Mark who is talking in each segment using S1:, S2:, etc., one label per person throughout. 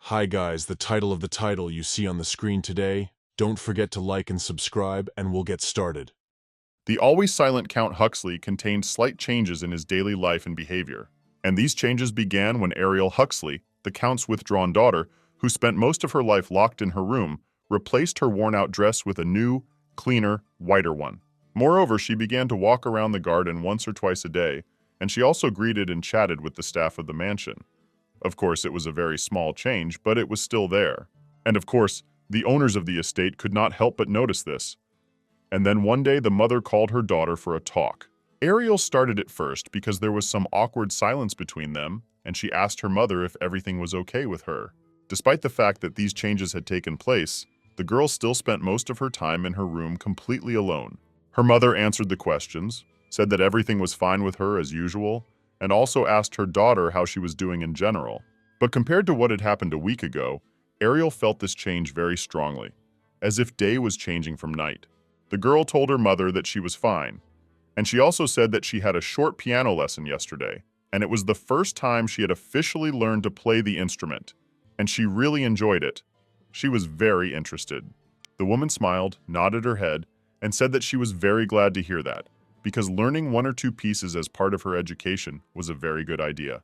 S1: Hi guys, the title of the title you see on the screen today. Don't forget to like and subscribe and we'll get started.
S2: The always silent Count Huxley contained slight changes in his daily life and behavior, and these changes began when Ariel Huxley, the Count's withdrawn daughter, who spent most of her life locked in her room, replaced her worn-out dress with a new, cleaner, whiter one. Moreover, she began to walk around the garden once or twice a day, and she also greeted and chatted with the staff of the mansion. Of course, it was a very small change, but it was still there. And of course, the owners of the estate could not help but notice this. And then one day the mother called her daughter for a talk. Ariel started at first because there was some awkward silence between them, and she asked her mother if everything was okay with her. Despite the fact that these changes had taken place, the girl still spent most of her time in her room completely alone. Her mother answered the questions, said that everything was fine with her as usual, and also asked her daughter how she was doing in general. But compared to what had happened a week ago, Ariel felt this change very strongly, as if day was changing from night. The girl told her mother that she was fine, and she also said that she had a short piano lesson yesterday, and it was the first time she had officially learned to play the instrument, and she really enjoyed it. She was very interested. The woman smiled, nodded her head, and said that she was very glad to hear that, because learning one or two pieces as part of her education was a very good idea.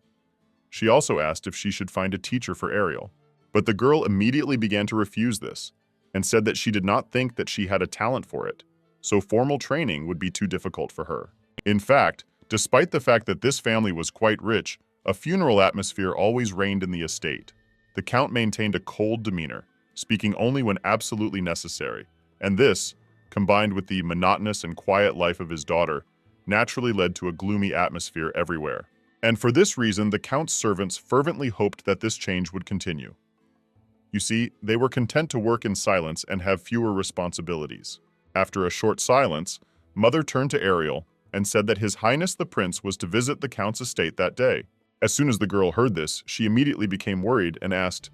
S2: She also asked if she should find a teacher for Ariel, but the girl immediately began to refuse this, and said that she did not think that she had a talent for it, so formal training would be too difficult for her. In fact, despite the fact that this family was quite rich, a funeral atmosphere always reigned in the estate. The Count maintained a cold demeanor, speaking only when absolutely necessary, and this, combined with the monotonous and quiet life of his daughter, naturally led to a gloomy atmosphere everywhere. And for this reason, the Count's servants fervently hoped that this change would continue. You see, they were content to work in silence and have fewer responsibilities. After a short silence, Mother turned to Ariel and said that His Highness the Prince was to visit the Count's estate that day. As soon as the girl heard this, she immediately became worried and asked,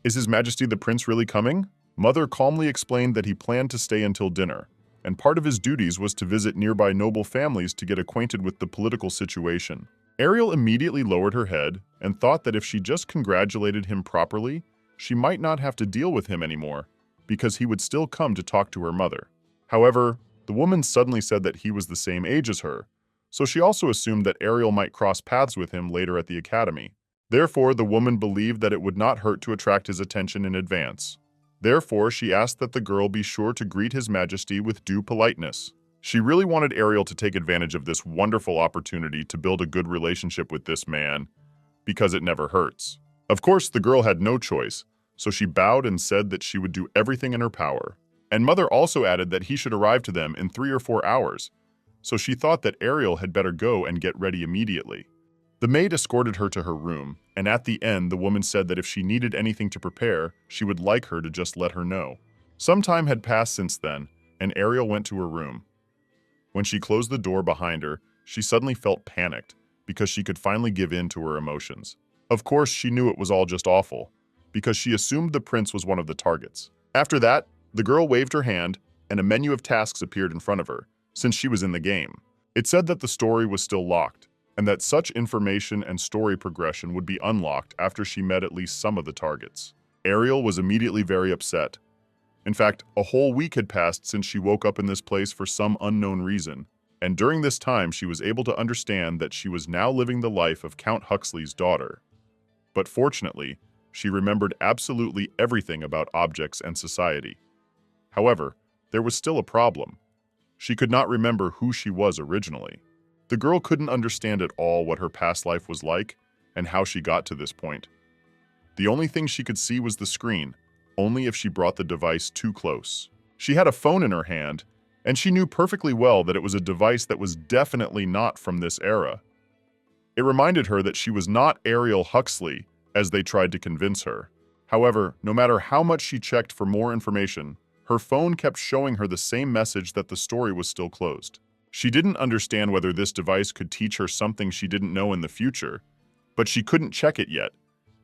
S2: "Is His Majesty the Prince really coming?" Mother calmly explained that he planned to stay until dinner, and part of his duties was to visit nearby noble families to get acquainted with the political situation. Ariel immediately lowered her head and thought that if she just congratulated him properly, she might not have to deal with him anymore, because he would still come to talk to her mother. However, the woman suddenly said that he was the same age as her, so she also assumed that Ariel might cross paths with him later at the academy. Therefore, the woman believed that it would not hurt to attract his attention in advance. Therefore, she asked that the girl be sure to greet His Majesty with due politeness. She really wanted Ariel to take advantage of this wonderful opportunity to build a good relationship with this man, because it never hurts. Of course, the girl had no choice, so she bowed and said that she would do everything in her power. And Mother also added that he should arrive to them in 3 or 4 hours, so she thought that Ariel had better go and get ready immediately. The maid escorted her to her room, and at the end the woman said that if she needed anything to prepare, she would like her to just let her know. Some time had passed since then, and Ariel went to her room. When she closed the door behind her, she suddenly felt panicked, because she could finally give in to her emotions. Of course, she knew it was all just awful, because she assumed the prince was one of the targets. After that, the girl waved her hand, and a menu of tasks appeared in front of her, since she was in the game. It said that the story was still locked, and that such information and story progression would be unlocked after she met at least some of the targets. Ariel was immediately very upset. In fact, a whole week had passed since she woke up in this place for some unknown reason, and during this time she was able to understand that she was now living the life of Count Huxley's daughter. But fortunately, she remembered absolutely everything about objects and society. However, there was still a problem. She could not remember who she was originally. The girl couldn't understand at all what her past life was like and how she got to this point. The only thing she could see was the screen, only if she brought the device too close. She had a phone in her hand, and she knew perfectly well that it was a device that was definitely not from this era. It reminded her that she was not Ariel Huxley, as they tried to convince her. However, no matter how much she checked for more information, her phone kept showing her the same message that the story was still closed. She didn't understand whether this device could teach her something she didn't know in the future, but she couldn't check it yet,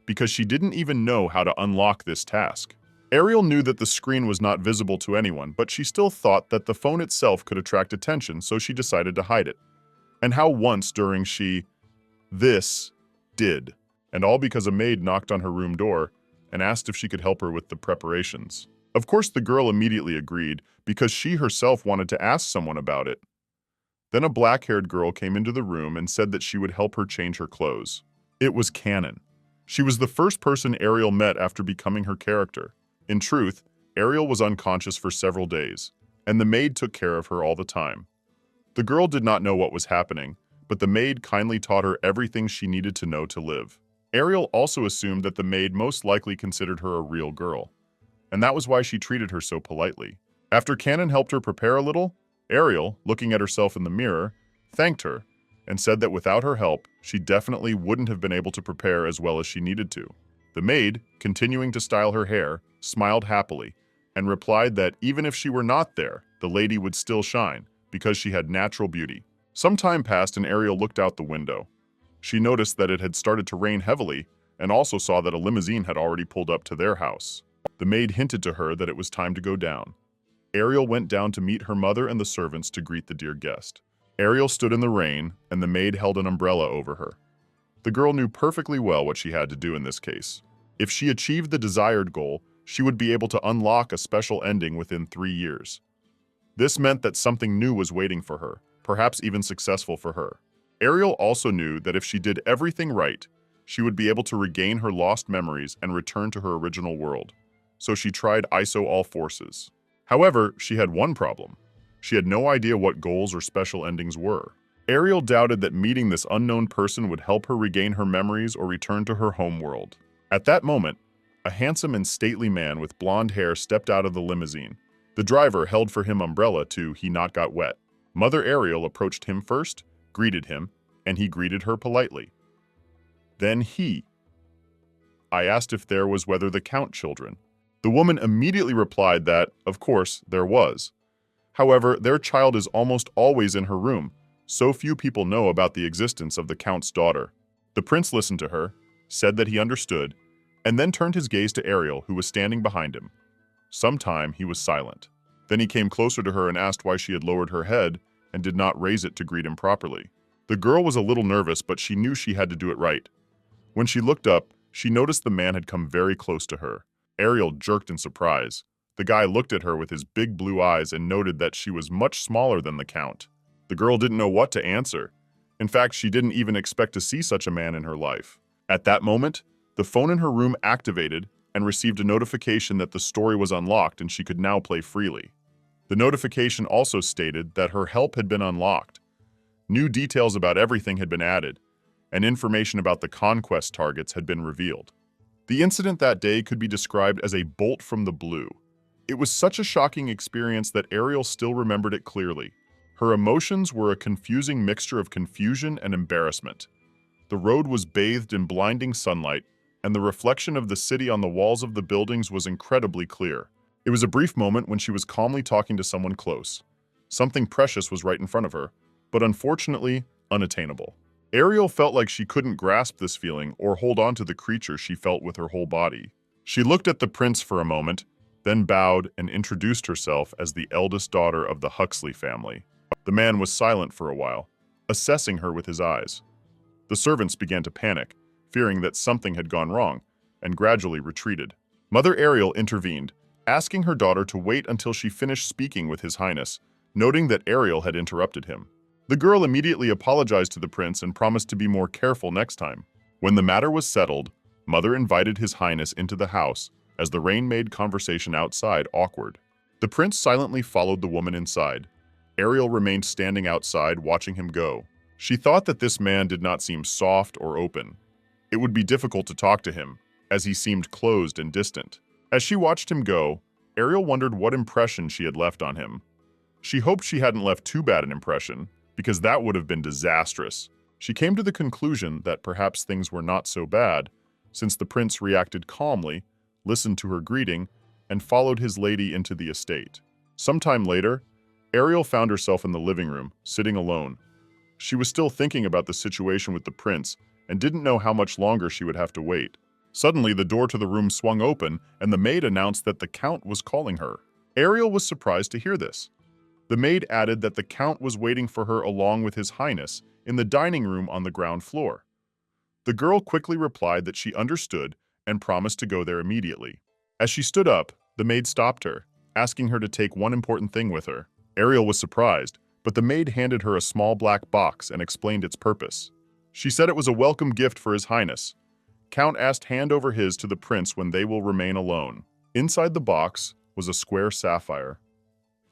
S2: because she didn't even know how to unlock this task. Ariel knew that the screen was not visible to anyone, but she still thought that the phone itself could attract attention, so she decided to hide it. And how once during this did. And all because a maid knocked on her room door and asked if she could help her with the preparations. Of course, the girl immediately agreed because she herself wanted to ask someone about it. Then a black-haired girl came into the room and said that she would help her change her clothes. It was Canon. She was the first person Ariel met after becoming her character. In truth, Ariel was unconscious for several days, and the maid took care of her all the time. The girl did not know what was happening, but the maid kindly taught her everything she needed to know to live. Ariel also assumed that the maid most likely considered her a real girl, and that was why she treated her so politely. After Canon helped her prepare a little, Ariel, looking at herself in the mirror, thanked her and said that without her help, she definitely wouldn't have been able to prepare as well as she needed to. The maid, continuing to style her hair, smiled happily and replied that even if she were not there, the lady would still shine because she had natural beauty. Some time passed and Ariel looked out the window. She noticed that it had started to rain heavily and also saw that a limousine had already pulled up to their house. The maid hinted to her that it was time to go down. Ariel went down to meet her mother and the servants to greet the dear guest. Ariel stood in the rain, and the maid held an umbrella over her. The girl knew perfectly well what she had to do in this case. If she achieved the desired goal, she would be able to unlock a special ending within 3 years. This meant that something new was waiting for her, perhaps even successful for her. Ariel also knew that if she did everything right, she would be able to regain her lost memories and return to her original world. So she tried ISO all forces. However, she had one problem. She had no idea what goals or special endings were. Ariel doubted that meeting this unknown person would help her regain her memories or return to her home world. At that moment, a handsome and stately man with blonde hair stepped out of the limousine. The driver held for him umbrella to he not got wet. Mother Ariel approached him first, greeted him, and he greeted her politely. Then I asked if there was whether the Count children. The woman immediately replied that, of course, there was. However, their child is almost always in her room. So few people know about the existence of the Count's daughter. The prince listened to her, said that he understood, and then turned his gaze to Ariel, who was standing behind him. Some time he was silent. Then he came closer to her and asked why she had lowered her head and did not raise it to greet him properly. The girl was a little nervous, but she knew she had to do it right. When she looked up, she noticed the man had come very close to her. Ariel jerked in surprise. The guy looked at her with his big blue eyes and noted that she was much smaller than the Count. The girl didn't know what to answer. In fact, she didn't even expect to see such a man in her life. At that moment, the phone in her room activated and received a notification that the story was unlocked and she could now play freely. The notification also stated that her help had been unlocked. New details about everything had been added, and information about the conquest targets had been revealed. The incident that day could be described as a bolt from the blue. It was such a shocking experience that Ariel still remembered it clearly. Her emotions were a confusing mixture of confusion and embarrassment. The road was bathed in blinding sunlight, and the reflection of the city on the walls of the buildings was incredibly clear. It was a brief moment when she was calmly talking to someone close. Something precious was right in front of her, but unfortunately, unattainable. Ariel felt like she couldn't grasp this feeling or hold on to the creature she felt with her whole body. She looked at the prince for a moment, then bowed and introduced herself as the eldest daughter of the Huxley family. The man was silent for a while, assessing her with his eyes. The servants began to panic, fearing that something had gone wrong, and gradually retreated. Mother Ariel intervened, asking her daughter to wait until she finished speaking with His Highness, noting that Ariel had interrupted him. The girl immediately apologized to the prince and promised to be more careful next time. When the matter was settled, Mother invited His Highness into the house, as the rain made conversation outside awkward. The prince silently followed the woman inside. Ariel remained standing outside, watching him go. She thought that this man did not seem soft or open. It would be difficult to talk to him, as he seemed closed and distant. As she watched him go, Ariel wondered what impression she had left on him. She hoped she hadn't left too bad an impression, because that would have been disastrous. She came to the conclusion that perhaps things were not so bad, since the prince reacted calmly, listened to her greeting, and followed his lady into the estate. Sometime later, Ariel found herself in the living room, sitting alone. She was still thinking about the situation with the prince and didn't know how much longer she would have to wait. Suddenly, the door to the room swung open, and the maid announced that the Count was calling her. Ariel was surprised to hear this. The maid added that the Count was waiting for her along with His Highness in the dining room on the ground floor. The girl quickly replied that she understood and promised to go there immediately. As she stood up, the maid stopped her, asking her to take one important thing with her. Ariel was surprised, but the maid handed her a small black box and explained its purpose. She said it was a welcome gift for His Highness. Count asked hand over his to the prince when they will remain alone. Inside the box was a square sapphire.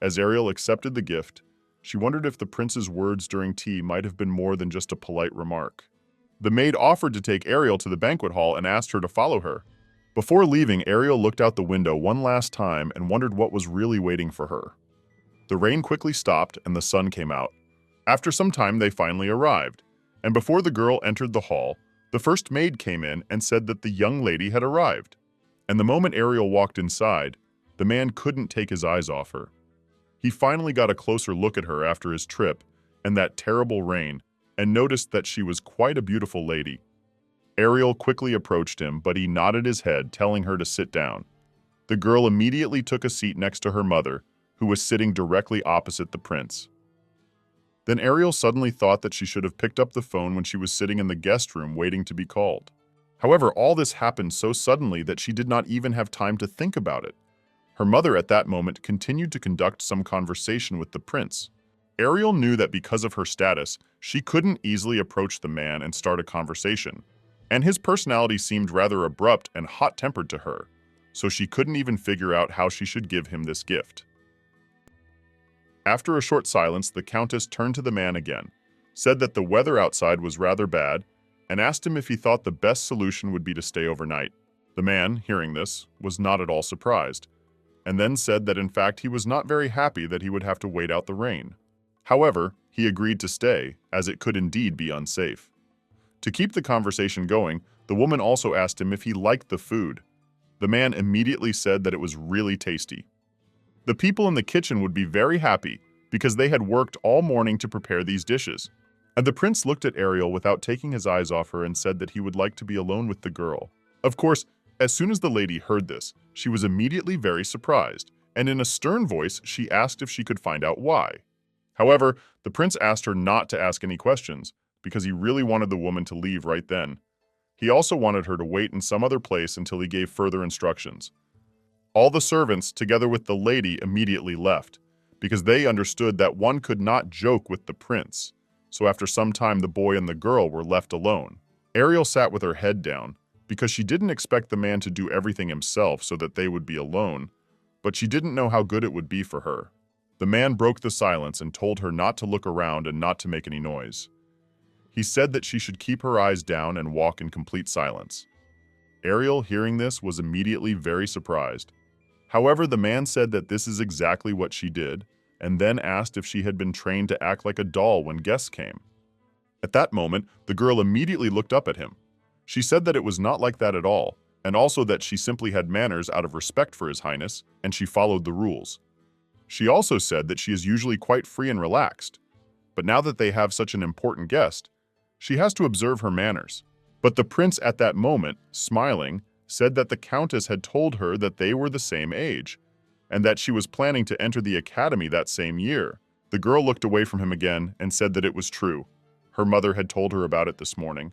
S2: As Ariel accepted the gift, she wondered if the prince's words during tea might have been more than just a polite remark. The maid offered to take Ariel to the banquet hall and asked her to follow her. Before leaving, Ariel looked out the window one last time and wondered what was really waiting for her. The rain quickly stopped and the sun came out. After some time, they finally arrived, and before the girl entered the hall, the first maid came in and said that the young lady had arrived. And the moment Ariel walked inside, the man couldn't take his eyes off her. He finally got a closer look at her after his trip and that terrible rain, and noticed that she was quite a beautiful lady. Ariel quickly approached him, but he nodded his head, telling her to sit down. The girl immediately took a seat next to her mother, who was sitting directly opposite the prince. Then Ariel suddenly thought that she should have picked up the phone when she was sitting in the guest room waiting to be called. However, all this happened so suddenly that she did not even have time to think about it. Her mother at that moment continued to conduct some conversation with the prince. Ariel knew that because of her status, she couldn't easily approach the man and start a conversation, and his personality seemed rather abrupt and hot-tempered to her, so she couldn't even figure out how she should give him this gift. After a short silence, the countess turned to the man again, said that the weather outside was rather bad, and asked him if he thought the best solution would be to stay overnight. The man, hearing this, was not at all surprised, and then said that in fact he was not very happy that he would have to wait out the rain. However, he agreed to stay, as it could indeed be unsafe. To keep the conversation going, the woman also asked him if he liked the food. The man immediately said that it was really tasty. The people in the kitchen would be very happy because they had worked all morning to prepare these dishes. And the prince looked at Ariel without taking his eyes off her and said that he would like to be alone with the girl. Of course, as soon as the lady heard this, she was immediately very surprised, and in a stern voice, she asked if she could find out why. However, the prince asked her not to ask any questions, because he really wanted the woman to leave right then. He also wanted her to wait in some other place until he gave further instructions. All the servants, together with the lady, immediately left, because they understood that one could not joke with the prince. So after some time, the boy and the girl were left alone. Ariel sat with her head down, because she didn't expect the man to do everything himself so that they would be alone, but she didn't know how good it would be for her. The man broke the silence and told her not to look around and not to make any noise. He said that she should keep her eyes down and walk in complete silence. Ariel, hearing this, was immediately very surprised. However, the man said that this is exactly what she did, and then asked if she had been trained to act like a doll when guests came. At that moment, the girl immediately looked up at him. She said that it was not like that at all, and also that she simply had manners out of respect for His Highness, and she followed the rules. She also said that she is usually quite free and relaxed, but now that they have such an important guest, she has to observe her manners. But the prince at that moment, smiling, said that the countess had told her that they were the same age, and that she was planning to enter the academy that same year. The girl looked away from him again and said that it was true. Her mother had told her about it this morning.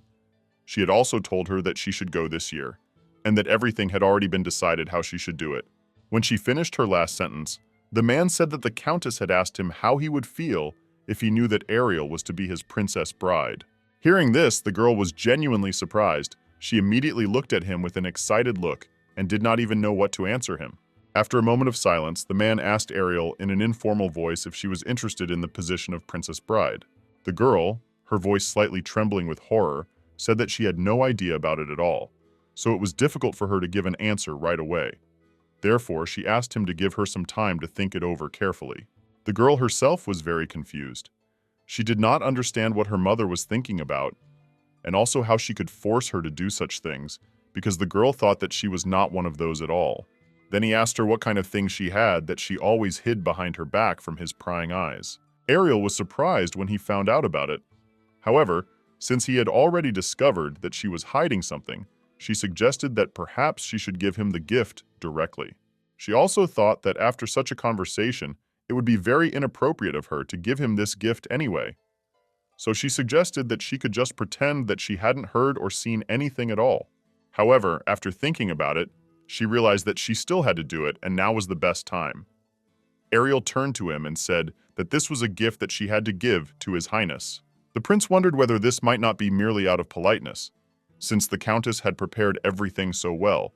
S2: She had also told her that she should go this year, and that everything had already been decided how she should do it. When she finished her last sentence, the man said that the countess had asked him how he would feel if he knew that Ariel was to be his princess bride. Hearing this, the girl was genuinely surprised. She immediately looked at him with an excited look and did not even know what to answer him. After a moment of silence, the man asked Ariel in an informal voice if she was interested in the position of princess bride. The girl, her voice slightly trembling with horror, said that she had no idea about it at all, so it was difficult for her to give an answer right away. Therefore, she asked him to give her some time to think it over carefully. The girl herself was very confused. She did not understand what her mother was thinking about, and also how she could force her to do such things, because the girl thought that she was not one of those at all. Then he asked her what kind of things she had that she always hid behind her back from his prying eyes. Ariel was surprised when he found out about it. However, since he had already discovered that she was hiding something, she suggested that perhaps she should give him the gift directly. She also thought that after such a conversation, it would be very inappropriate of her to give him this gift anyway. So she suggested that she could just pretend that she hadn't heard or seen anything at all. However, after thinking about it, she realized that she still had to do it, and now was the best time. Ariel turned to him and said that this was a gift that she had to give to His Highness. The prince wondered whether this might not be merely out of politeness, since the Countess had prepared everything so well,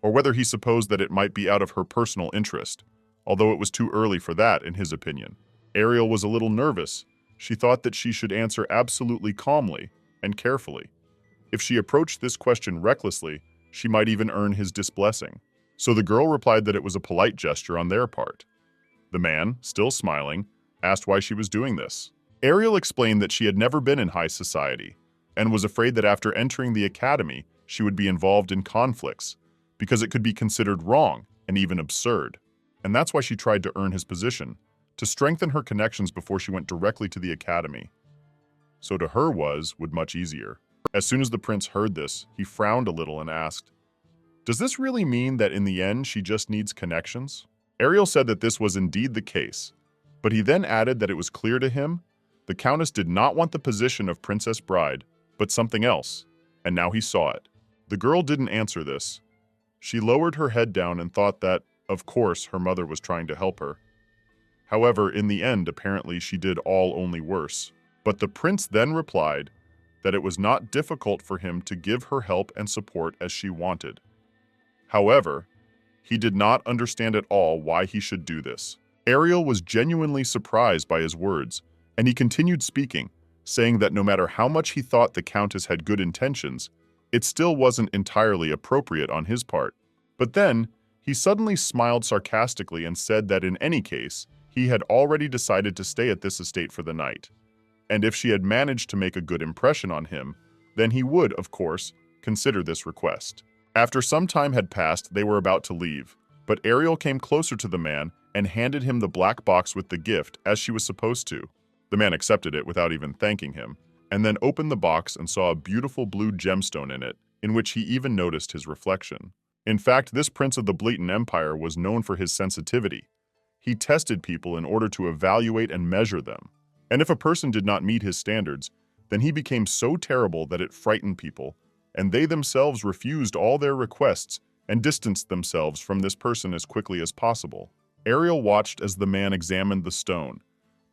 S2: or whether he supposed that it might be out of her personal interest, although it was too early for that, in his opinion. Ariel was a little nervous. She thought that she should answer absolutely calmly and carefully. If she approached this question recklessly, she might even earn his disblessing. So the girl replied that it was a polite gesture on their part. The man, still smiling, asked why she was doing this. Ariel explained that she had never been in high society and was afraid that after entering the academy, she would be involved in conflicts because it could be considered wrong and even absurd. And that's why she tried to earn his position, to strengthen her connections before she went directly to the academy. So to her would much easier. As soon as the prince heard this, he frowned a little and asked, "Does this really mean that in the end she just needs connections?" Ariel said that this was indeed the case, but he then added that it was clear to him the Countess did not want the position of Princess Bride, but something else, and now he saw it. The girl didn't answer this. She lowered her head down and thought that, of course, her mother was trying to help her. However, in the end, apparently she did all only worse. But the prince then replied that it was not difficult for him to give her help and support as she wanted. However, he did not understand at all why he should do this. Ariel was genuinely surprised by his words, and he continued speaking, saying that no matter how much he thought the Countess had good intentions, it still wasn't entirely appropriate on his part. But then, he suddenly smiled sarcastically and said that in any case, he had already decided to stay at this estate for the night. And if she had managed to make a good impression on him, then he would, of course, consider this request. After some time had passed, they were about to leave, but Ariel came closer to the man and handed him the black box with the gift as she was supposed to. The man accepted it without even thanking him, and then opened the box and saw a beautiful blue gemstone in it, in which he even noticed his reflection. In fact, this prince of the Bleaton Empire was known for his sensitivity. He tested people in order to evaluate and measure them. And if a person did not meet his standards, then he became so terrible that it frightened people, and they themselves refused all their requests and distanced themselves from this person as quickly as possible. Ariel watched as the man examined the stone,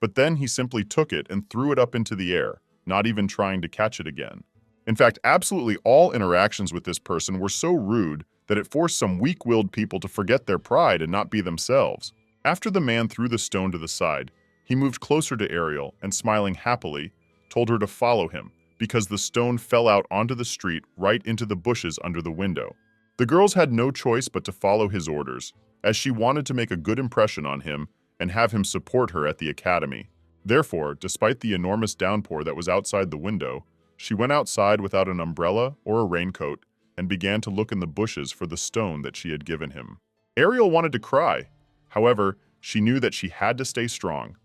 S2: but then he simply took it and threw it up into the air, not even trying to catch it again. In fact, absolutely all interactions with this person were so rude that it forced some weak-willed people to forget their pride and not be themselves. After the man threw the stone to the side, he moved closer to Ariel and, smiling happily, told her to follow him because the stone fell out onto the street right into the bushes under the window. The girls had no choice but to follow his orders, as she wanted to make a good impression on him and have him support her at the academy. Therefore, despite the enormous downpour that was outside the window, she went outside without an umbrella or a raincoat and began to look in the bushes for the stone that she had given him. Ariel wanted to cry. However, she knew that she had to stay strong.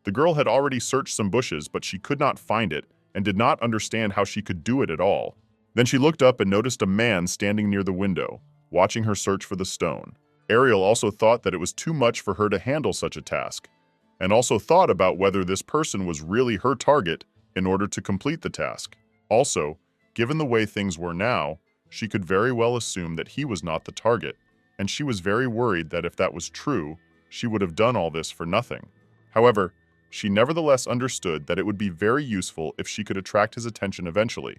S2: The girl had already searched some bushes, but she could not find it and did not understand how she could do it at all. Then she looked up and noticed a man standing near the window, watching her search for the stone. Ariel also thought that it was too much for her to handle such a task, and also thought about whether this person was really her target in order to complete the task. Also, given the way things were now, she could very well assume that he was not the target, and she was very worried that if that was true, she would have done all this for nothing. However, she nevertheless understood that it would be very useful if she could attract his attention eventually,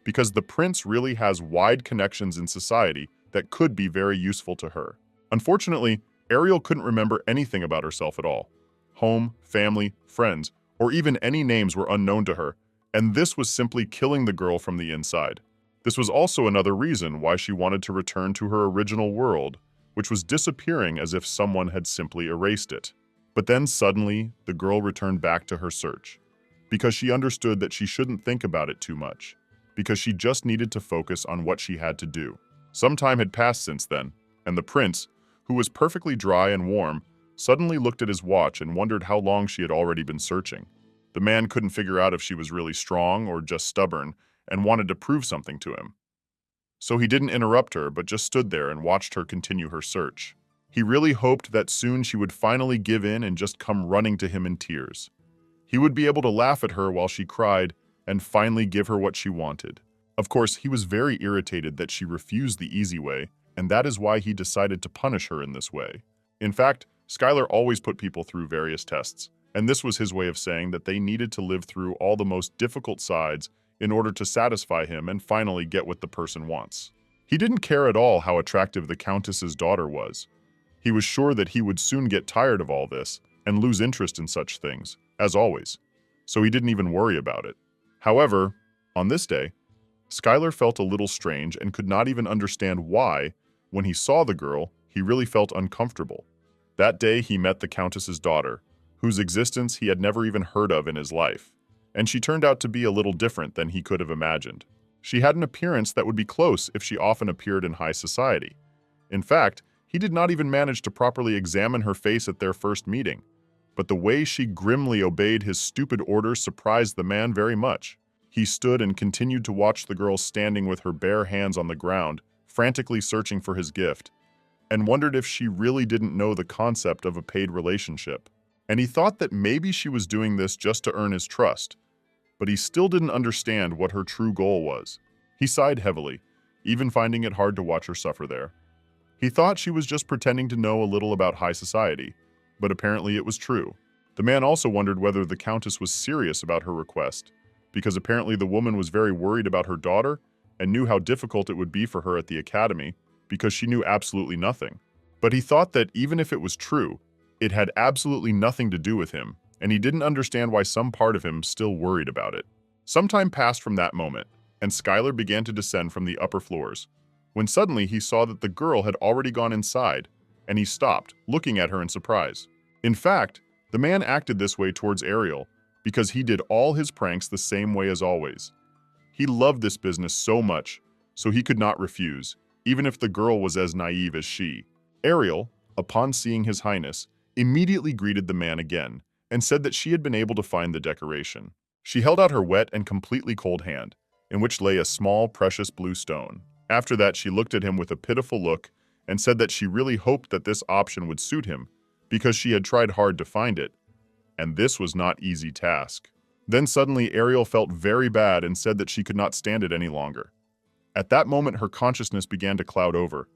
S2: because the prince really has wide connections in society that could be very useful to her. Unfortunately, Ariel couldn't remember anything about herself at all. Home, family, friends, or even any names were unknown to her, and this was simply killing the girl from the inside. This was also another reason why she wanted to return to her original world, which was disappearing as if someone had simply erased it. But then suddenly, the girl returned back to her search, because she understood that she shouldn't think about it too much, because she just needed to focus on what she had to do. Some time had passed since then, and the prince, who was perfectly dry and warm, suddenly looked at his watch and wondered how long she had already been searching. The man couldn't figure out if she was really strong or just stubborn, and wanted to prove something to him. So he didn't interrupt her, but just stood there and watched her continue her search. He really hoped that soon she would finally give in and just come running to him in tears. He would be able to laugh at her while she cried and finally give her what she wanted. Of course, he was very irritated that she refused the easy way, and that is why he decided to punish her in this way. In fact, Skylar always put people through various tests, and this was his way of saying that they needed to live through all the most difficult sides in order to satisfy him and finally get what the person wants. He didn't care at all how attractive the Countess's daughter was. He was sure that he would soon get tired of all this and lose interest in such things, as always, so he didn't even worry about it. However, on this day, Skylar felt a little strange and could not even understand why, when he saw the girl, he really felt uncomfortable. That day he met the Countess's daughter, whose existence he had never even heard of in his life, and she turned out to be a little different than he could have imagined. She had an appearance that would be close if she often appeared in high society. In fact, he did not even manage to properly examine her face at their first meeting, but the way she grimly obeyed his stupid orders surprised the man very much. He stood and continued to watch the girl standing with her bare hands on the ground, frantically searching for his gift, and wondered if she really didn't know the concept of a paid relationship. And he thought that maybe she was doing this just to earn his trust, but he still didn't understand what her true goal was. He sighed heavily, even finding it hard to watch her suffer there. He thought she was just pretending to know a little about high society, but apparently it was true. The man also wondered whether the Countess was serious about her request, because apparently the woman was very worried about her daughter and knew how difficult it would be for her at the academy because she knew absolutely nothing. But he thought that even if it was true, it had absolutely nothing to do with him, and he didn't understand why some part of him still worried about it. Some time passed from that moment, and Skylar began to descend from the upper floors, when suddenly he saw that the girl had already gone inside, and he stopped, looking at her in surprise. In fact, the man acted this way towards Ariel because he did all his pranks the same way as always. He loved this business so much, so he could not refuse, even if the girl was as naive as she. Ariel, upon seeing His Highness, immediately greeted the man again and said that she had been able to find the decoration. She held out her wet and completely cold hand, in which lay a small, precious blue stone. After that, she looked at him with a pitiful look and said that she really hoped that this option would suit him because she had tried hard to find it, and this was not an easy task. Then suddenly Ariel felt very bad and said that she could not stand it any longer. At that moment, her consciousness began to cloud over.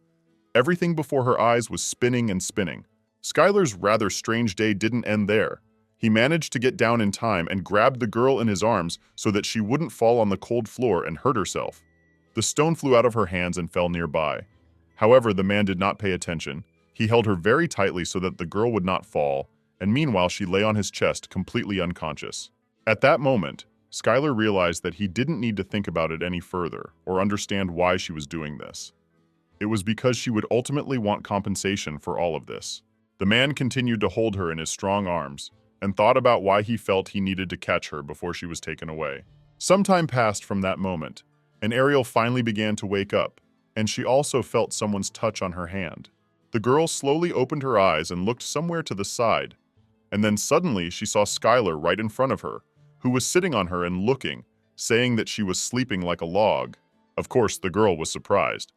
S2: Everything before her eyes was spinning and spinning. Skylar's rather strange day didn't end there. He managed to get down in time and grabbed the girl in his arms so that she wouldn't fall on the cold floor and hurt herself. The stone flew out of her hands and fell nearby. However, the man did not pay attention. He held her very tightly so that the girl would not fall, and meanwhile she lay on his chest completely unconscious. At that moment, Skylar realized that he didn't need to think about it any further or understand why she was doing this. It was because she would ultimately want compensation for all of this. The man continued to hold her in his strong arms and thought about why he felt he needed to catch her before she was taken away. Some time passed from that moment, and Ariel finally began to wake up, and she also felt someone's touch on her hand. The girl slowly opened her eyes and looked somewhere to the side, and then suddenly she saw Skylar right in front of her, who was sitting on her and looking, saying that she was sleeping like a log. Of course, the girl was surprised.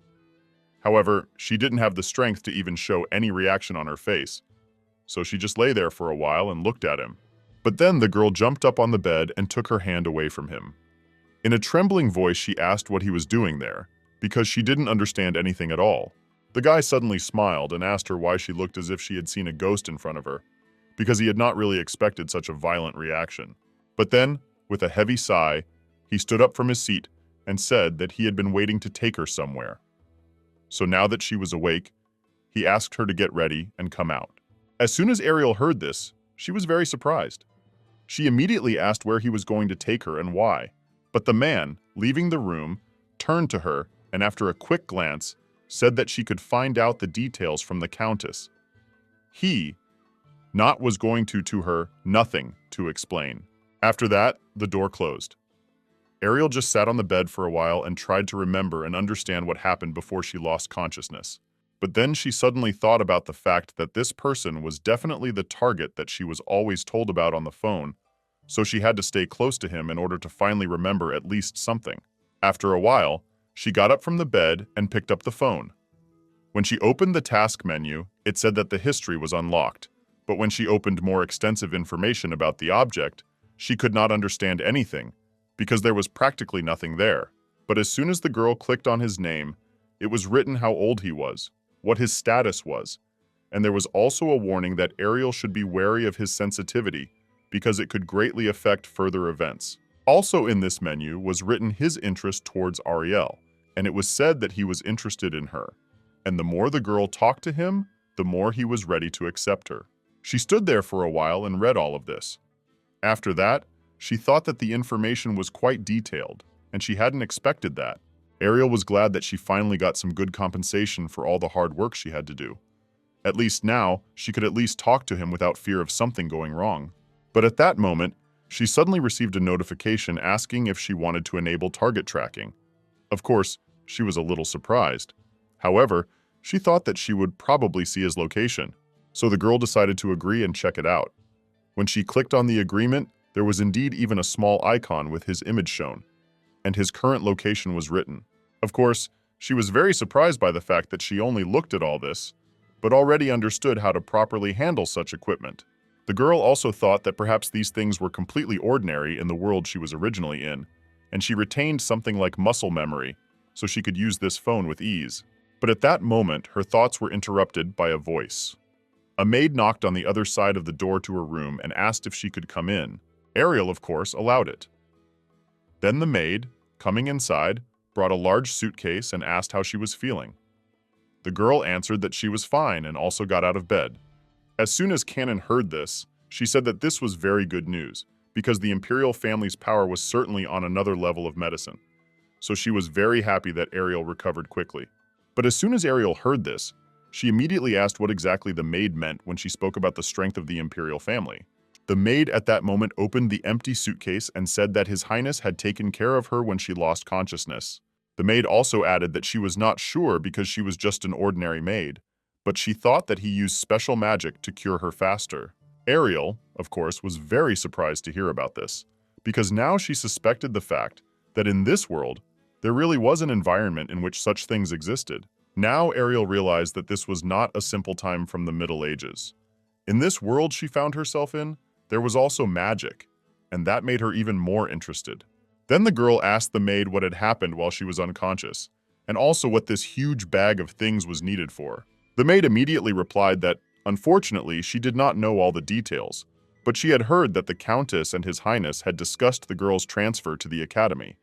S2: However, she didn't have the strength to even show any reaction on her face, so she just lay there for a while and looked at him. But then the girl jumped up on the bed and took her hand away from him. In a trembling voice, she asked what he was doing there, because she didn't understand anything at all. The guy suddenly smiled and asked her why she looked as if she had seen a ghost in front of her, because he had not really expected such a violent reaction. But then, with a heavy sigh, he stood up from his seat and said that he had been waiting to take her somewhere. So now that she was awake, he asked her to get ready and come out. As soon as Ariel heard this, she was very surprised. She immediately asked where he was going to take her and why. But the man, leaving the room, turned to her and after a quick glance, said that she could find out the details from the Countess. He was going to her nothing to explain. After that, the door closed. Ariel just sat on the bed for a while and tried to remember and understand what happened before she lost consciousness. But then she suddenly thought about the fact that this person was definitely the target that she was always told about on the phone, so she had to stay close to him in order to finally remember at least something. After a while, she got up from the bed and picked up the phone. When she opened the task menu, it said that the history was unlocked, but when she opened more extensive information about the object, she could not understand anything, because there was practically nothing there. But as soon as the girl clicked on his name, it was written how old he was, what his status was, and there was also a warning that Ariel should be wary of his sensitivity because it could greatly affect further events. Also in this menu was written his interest towards Ariel, and it was said that he was interested in her. And the more the girl talked to him, the more he was ready to accept her. She stood there for a while and read all of this. After that, she thought that the information was quite detailed, and she hadn't expected that. Ariel was glad that she finally got some good compensation for all the hard work she had to do. At least now, she could at least talk to him without fear of something going wrong. But at that moment, she suddenly received a notification asking if she wanted to enable target tracking. Of course, she was a little surprised. However, she thought that she would probably see his location. So the girl decided to agree and check it out. When she clicked on the agreement, there was indeed even a small icon with his image shown, and his current location was written. Of course, she was very surprised by the fact that she only looked at all this, but already understood how to properly handle such equipment. The girl also thought that perhaps these things were completely ordinary in the world she was originally in, and she retained something like muscle memory, so she could use this phone with ease. But at that moment, her thoughts were interrupted by a voice. A maid knocked on the other side of the door to her room and asked if she could come in. Ariel, of course, allowed it. Then the maid, coming inside, brought a large suitcase and asked how she was feeling. The girl answered that she was fine and also got out of bed. As soon as Canon heard this, she said that this was very good news, because the imperial family's power was certainly on another level of medicine. So she was very happy that Ariel recovered quickly. But as soon as Ariel heard this, she immediately asked what exactly the maid meant when she spoke about the strength of the imperial family. The maid at that moment opened the empty suitcase and said that His Highness had taken care of her when she lost consciousness. The maid also added that she was not sure because she was just an ordinary maid, but she thought that he used special magic to cure her faster. Ariel, of course, was very surprised to hear about this, because now she suspected the fact that in this world, there really was an environment in which such things existed. Now Ariel realized that this was not a simple time from the Middle Ages. In this world she found herself in, there was also magic, and that made her even more interested. Then the girl asked the maid what had happened while she was unconscious, and also what this huge bag of things was needed for. The maid immediately replied that, unfortunately, she did not know all the details, but she had heard that the Countess and His Highness had discussed the girl's transfer to the academy.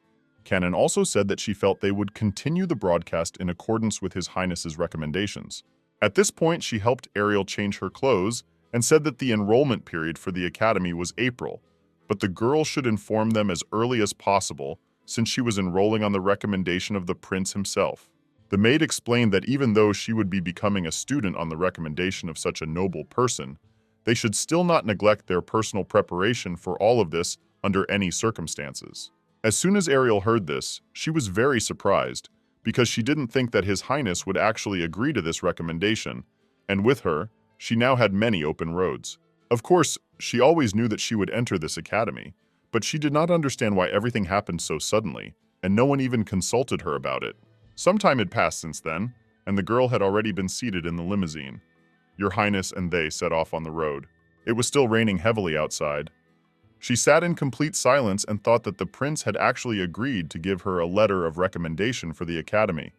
S2: Canon also said that she felt they would continue the broadcast in accordance with His Highness's recommendations. At this point, she helped Ariel change her clothes and said that the enrollment period for the academy was April, but the girl should inform them as early as possible since she was enrolling on the recommendation of the prince himself. The maid explained that even though she would be becoming a student on the recommendation of such a noble person, they should still not neglect their personal preparation for all of this under any circumstances. As soon as Ariel heard this, she was very surprised, because she didn't think that His Highness would actually agree to this recommendation, and with her, she now had many open roads. Of course, she always knew that she would enter this academy, but she did not understand why everything happened so suddenly, and no one even consulted her about it. Some time had passed since then, and the girl had already been seated in the limousine. Your Highness and they set off on the road. It was still raining heavily outside. She sat in complete silence and thought that the prince had actually agreed to give her a letter of recommendation for the academy.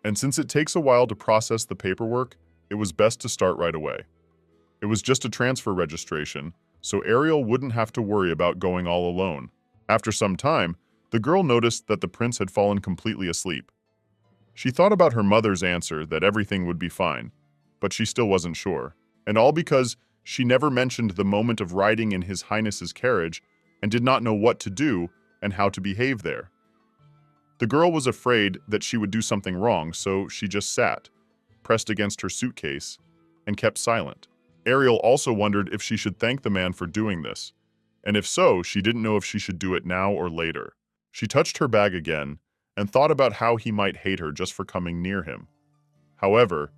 S2: And since it takes a while to process the paperwork, it was best to start right away. It was just a transfer registration, so Ariel wouldn't have to worry about going all alone. After some time, the girl noticed that the prince had fallen completely asleep. She thought about her mother's answer that everything would be fine, but she still wasn't sure. And all because she never mentioned the moment of riding in His Highness's carriage and did not know what to do and how to behave there. The girl was afraid that she would do something wrong, so she just sat, pressed against her suitcase, and kept silent. Ariel also wondered if she should thank the man for doing this, and if so, she didn't know if she should do it now or later. She touched her bag again and thought about how he might hate her just for coming near him. However,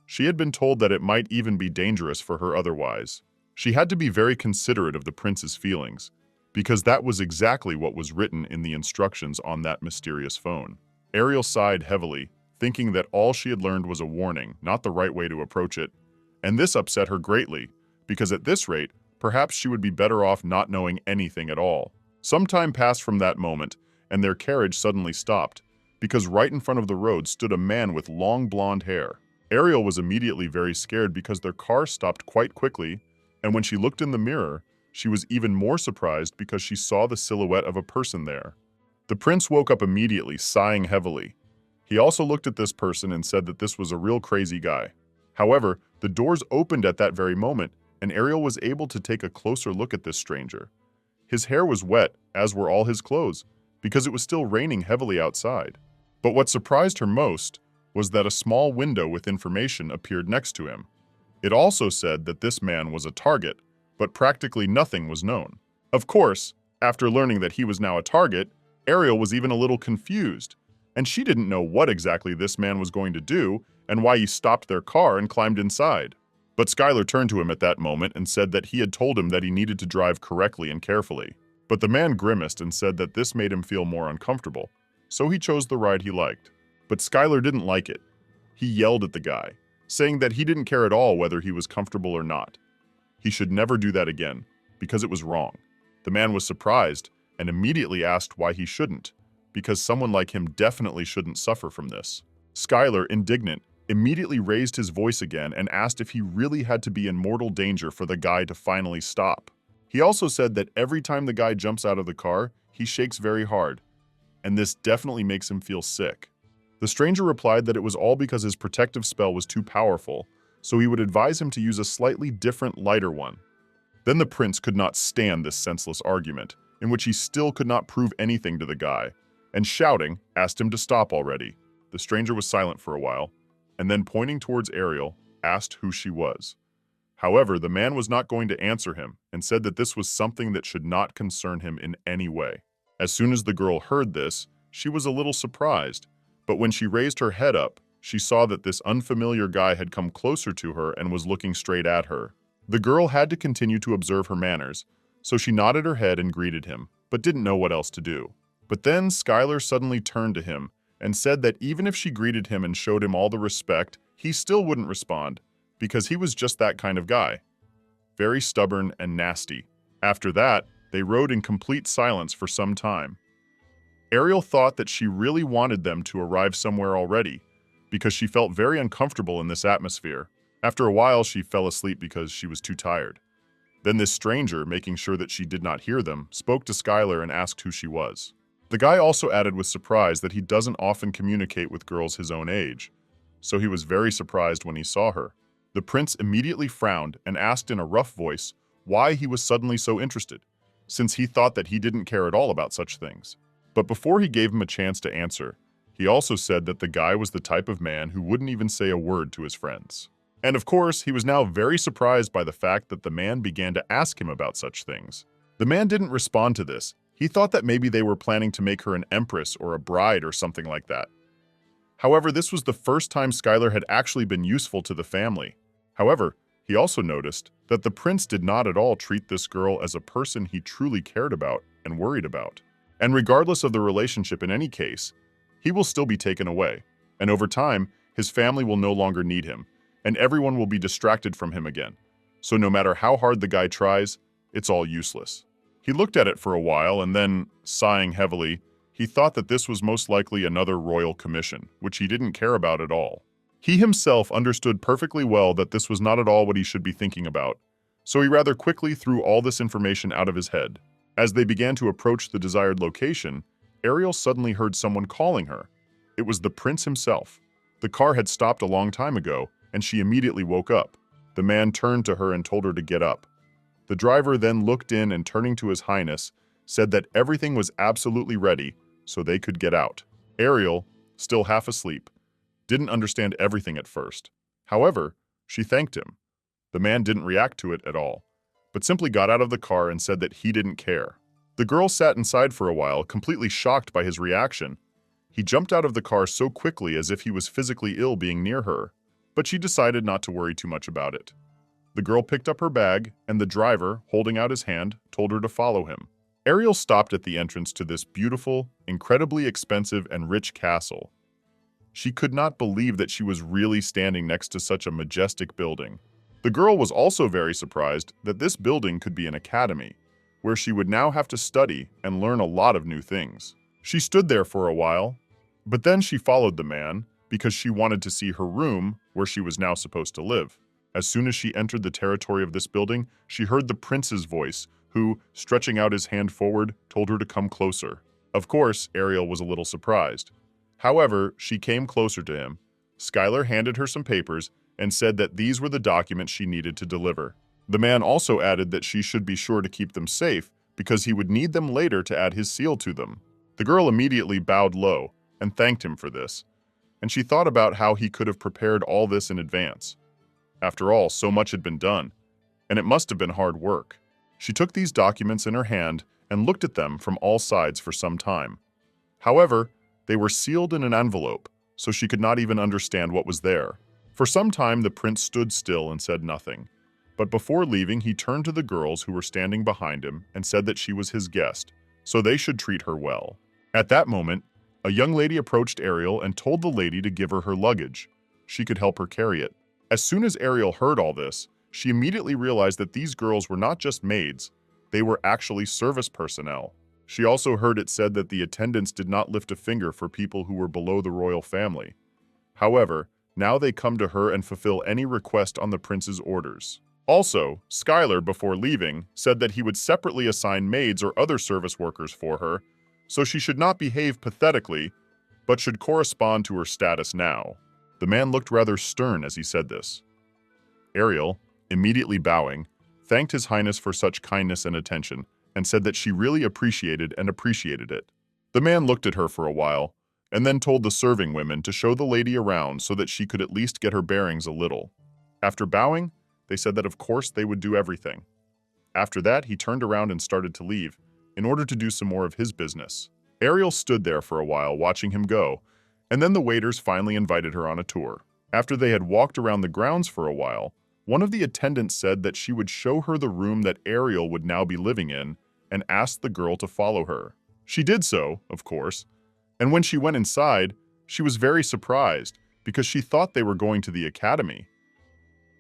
S2: she had been told that it might even be dangerous for her otherwise. She had to be very considerate of the prince's feelings, because that was exactly what was written in the instructions on that mysterious phone. Ariel sighed heavily, thinking that all she had learned was a warning, not the right way to approach it, and this upset her greatly, because at this rate, perhaps she would be better off not knowing anything at all. Some time passed from that moment, and their carriage suddenly stopped, because right in front of the road stood a man with long blonde hair. Ariel was immediately very scared because their car stopped quite quickly, and when she looked in the mirror, she was even more surprised because she saw the silhouette of a person there. The prince woke up immediately, sighing heavily. He also looked at this person and said that this was a real crazy guy. However, the doors opened at that very moment, and Ariel was able to take a closer look at this stranger. His hair was wet, as were all his clothes, because it was still raining heavily outside. But what surprised her most was that a small window with information appeared next to him. It also said that this man was a target, but practically nothing was known. Of course, after learning that he was now a target, Ariel was even a little confused, and she didn't know what exactly this man was going to do and why he stopped their car and climbed inside. But Skylar turned to him at that moment and said that he had told him that he needed to drive correctly and carefully. But the man grimaced and said that this made him feel more uncomfortable, so he chose the ride he liked. But Skylar didn't like it. He yelled at the guy, saying that he didn't care at all whether he was comfortable or not. He should never do that again, because it was wrong. The man was surprised and immediately asked why he shouldn't, because someone like him definitely shouldn't suffer from this. Skylar, indignant, immediately raised his voice again and asked if he really had to be in mortal danger for the guy to finally stop. He also said that every time the guy jumps out of the car, he shakes very hard, and this definitely makes him feel sick. The stranger replied that it was all because his protective spell was too powerful, so he would advise him to use a slightly different, lighter one. Then the prince could not stand this senseless argument, in which he still could not prove anything to the guy, and shouting, asked him to stop already. The stranger was silent for a while, and then pointing towards Ariel, asked who she was. However, the man was not going to answer him and said that this was something that should not concern him in any way. As soon as the girl heard this, she was a little surprised, but when she raised her head up, she saw that this unfamiliar guy had come closer to her and was looking straight at her. The girl had to continue to observe her manners, so she nodded her head and greeted him, but didn't know what else to do. But then Skylar suddenly turned to him and said that even if she greeted him and showed him all the respect, he still wouldn't respond, because he was just that kind of guy. Very stubborn and nasty. After that, they rode in complete silence for some time. Ariel thought that she really wanted them to arrive somewhere already, because she felt very uncomfortable in this atmosphere. After a while, she fell asleep because she was too tired. Then this stranger, making sure that she did not hear them, spoke to Skylar and asked who she was. The guy also added with surprise that he doesn't often communicate with girls his own age, so he was very surprised when he saw her. The prince immediately frowned and asked in a rough voice why he was suddenly so interested, since he thought that he didn't care at all about such things. But before he gave him a chance to answer, he also said that the guy was the type of man who wouldn't even say a word to his friends. And of course, he was now very surprised by the fact that the man began to ask him about such things. The man didn't respond to this. He thought that maybe they were planning to make her an empress or a bride or something like that. However, this was the first time Skylar had actually been useful to the family. However, he also noticed that the prince did not at all treat this girl as a person he truly cared about and worried about. And regardless of the relationship in any case, he will still be taken away. And over time, his family will no longer need him, and everyone will be distracted from him again. So no matter how hard the guy tries, it's all useless. He looked at it for a while and then, sighing heavily, he thought that this was most likely another royal commission, which he didn't care about at all. He himself understood perfectly well that this was not at all what he should be thinking about, so he rather quickly threw all this information out of his head. As they began to approach the desired location, Ariel suddenly heard someone calling her. It was the prince himself. The car had stopped a long time ago, and she immediately woke up. The man turned to her and told her to get up. The driver then looked in and, turning to His Highness, said that everything was absolutely ready so they could get out. Ariel, still half asleep, didn't understand everything at first. However, she thanked him. The man didn't react to it at all, but simply got out of the car and said that he didn't care. The girl sat inside for a while, completely shocked by his reaction. He jumped out of the car so quickly as if he was physically ill being near her, but she decided not to worry too much about it. The girl picked up her bag, and the driver, holding out his hand, told her to follow him. Ariel stopped at the entrance to this beautiful, incredibly expensive and rich castle. She could not believe that she was really standing next to such a majestic building. The girl was also very surprised that this building could be an academy, where she would now have to study and learn a lot of new things. She stood there for a while, But then she followed the man because she wanted to see her room where she was now supposed to live. As soon as she entered the territory of this building, she heard the prince's voice, who, stretching out his hand forward, told her to come closer. Of course, Ariel was a little surprised. However, she came closer to him. Skylar handed her some papers and said that these were the documents she needed to deliver. The man also added that she should be sure to keep them safe because he would need them later to add his seal to them. The girl immediately bowed low and thanked him for this, and she thought about how he could have prepared all this in advance. After all, so much had been done, and it must have been hard work. She took these documents in her hand and looked at them from all sides for some time. However, they were sealed in an envelope, so she could not even understand what was there. For some time, the prince stood still and said nothing. But before leaving, he turned to the girls who were standing behind him and said that she was his guest, so they should treat her well. At that moment, a young lady approached Ariel and told the lady to give her her luggage. She could help her carry it. As soon as Ariel heard all this, she immediately realized that these girls were not just maids, they were actually service personnel. She also heard it said that the attendants did not lift a finger for people who were below the royal family. However, now they come to her and fulfill any request on the prince's orders. Also, Skylar, before leaving, said that he would separately assign maids or other service workers for her, so she should not behave pathetically, but should correspond to her status now. The man looked rather stern as he said this. Ariel, immediately bowing, thanked His Highness for such kindness and attention, and said that she really appreciated it. The man looked at her for a while, and then told the serving women to show the lady around so that she could at least get her bearings a little. After bowing, they said that of course they would do everything. After that, he turned around and started to leave, in order to do some more of his business. Ariel stood there for a while watching him go, and then the waiters finally invited her on a tour. After they had walked around the grounds for a while, one of the attendants said that she would show her the room that Ariel would now be living in, and asked the girl to follow her. She did so, of course, and when she went inside, she was very surprised because she thought they were going to the academy.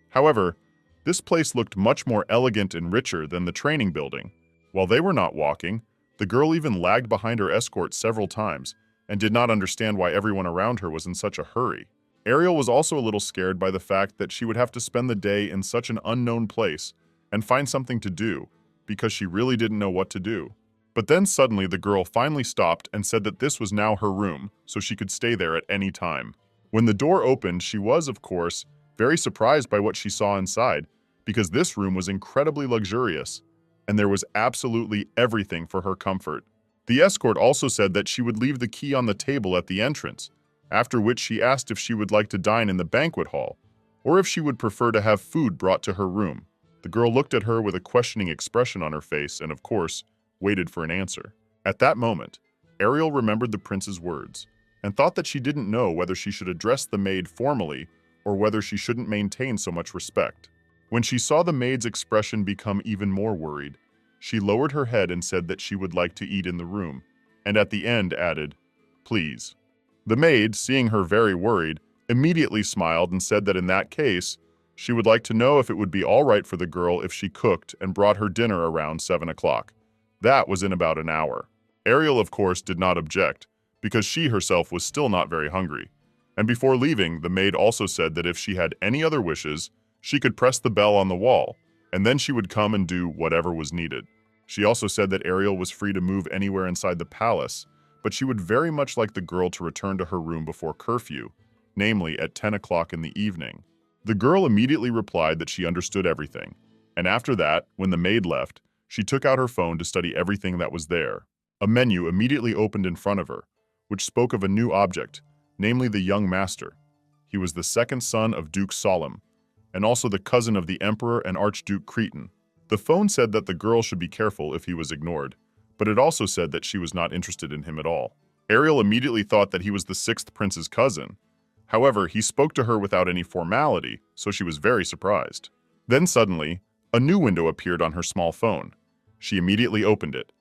S2: However, this place looked much more elegant and richer than the training building. While they were not walking, the girl even lagged behind her escort several times and did not understand why everyone around her was in such a hurry. Ariel was also a little scared by the fact that she would have to spend the day in such an unknown place and find something to do, because she really didn't know what to do. But then suddenly the girl finally stopped and said that this was now her room, so she could stay there at any time. When the door opened, she was, of course, very surprised by what she saw inside, because this room was incredibly luxurious, and there was absolutely everything for her comfort. The escort also said that she would leave the key on the table at the entrance, after which she asked if she would like to dine in the banquet hall, or if she would prefer to have food brought to her room. The girl looked at her with a questioning expression on her face and, of course, waited for an answer. At that moment, Ariel remembered the prince's words, and thought that she didn't know whether she should address the maid formally or whether she shouldn't maintain so much respect. When she saw the maid's expression become even more worried, she lowered her head and said that she would like to eat in the room, and at the end added, "Please." The maid, seeing her very worried, immediately smiled and said that in that case, she would like to know if it would be all right for the girl if she cooked and brought her dinner around 7 o'clock. That was in about an hour. Ariel, of course, did not object, because she herself was still not very hungry. And before leaving, the maid also said that if she had any other wishes, she could press the bell on the wall, and then she would come and do whatever was needed. She also said that Ariel was free to move anywhere inside the palace, but she would very much like the girl to return to her room before curfew, namely at 10 o'clock in the evening. The girl immediately replied that she understood everything, and after that, when the maid left, she took out her phone to study everything that was there. A menu immediately opened in front of her, which spoke of a new object, namely the young master. He was the second son of Duke Solemn, and also the cousin of the Emperor and Archduke Cretan. The phone said that the girl should be careful if he was ignored, but it also said that she was not interested in him at all. Ariel immediately thought that he was the sixth prince's cousin. However, he spoke to her without any formality, so she was very surprised. Then suddenly, a new window appeared on her small phone. She immediately opened it.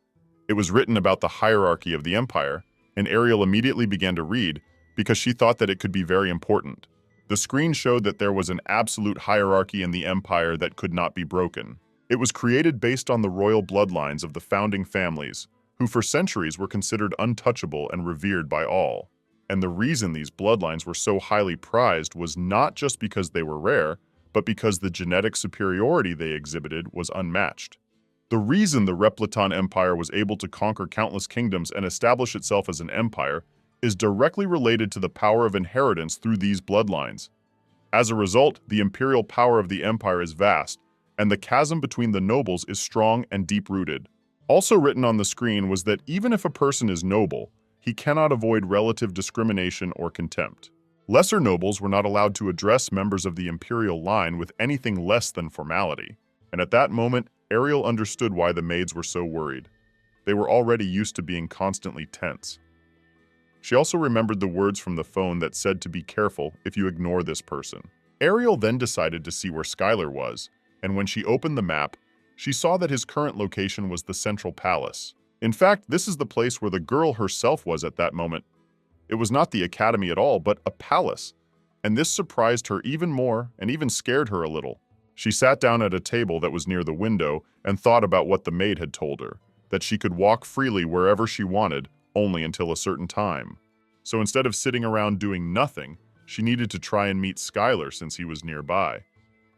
S2: It was written about the hierarchy of the empire, and Ariel immediately began to read because she thought that it could be very important. The screen showed that there was an absolute hierarchy in the empire that could not be broken. It was created based on the royal bloodlines of the founding families, who for centuries were considered untouchable and revered by all. And the reason these bloodlines were so highly prized was not just because they were rare, but because the genetic superiority they exhibited was unmatched. The reason the Repleton Empire was able to conquer countless kingdoms and establish itself as an empire is directly related to the power of inheritance through these bloodlines. As a result, the imperial power of the empire is vast, and the chasm between the nobles is strong and deep-rooted. Also written on the screen was that even if a person is noble, he cannot avoid relative discrimination or contempt. Lesser nobles were not allowed to address members of the imperial line with anything less than formality. And at that moment, Ariel understood why the maids were so worried. They were already used to being constantly tense. She also remembered the words from the phone that said to be careful if you ignore this person. Ariel then decided to see where Skylar was, and when she opened the map, she saw that his current location was the Central Palace. In fact, this is the place where the girl herself was at that moment. It was not the academy at all, but a palace, and this surprised her even more and even scared her a little. She sat down at a table that was near the window and thought about what the maid had told her, that she could walk freely wherever she wanted, only until a certain time. So instead of sitting around doing nothing, she needed to try and meet Skylar since he was nearby.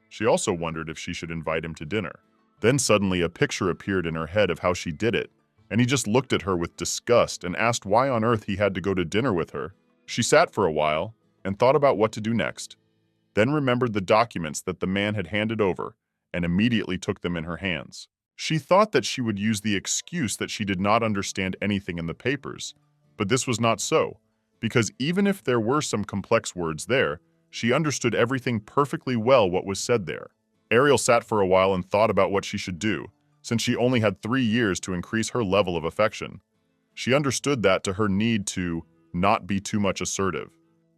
S2: She also wondered if she should invite him to dinner. Then suddenly a picture appeared in her head of how she did it, and he just looked at her with disgust and asked why on earth he had to go to dinner with her. She sat for a while and thought about what to do next, then remembered the documents that the man had handed over and immediately took them in her hands. She thought that she would use the excuse that she did not understand anything in the papers, but this was not so, because even if there were some complex words there, she understood everything perfectly well what was said there. Ariel sat for a while and thought about what she should do, since she only had 3 years to increase her level of affection. She understood that to her need to not be too much assertive.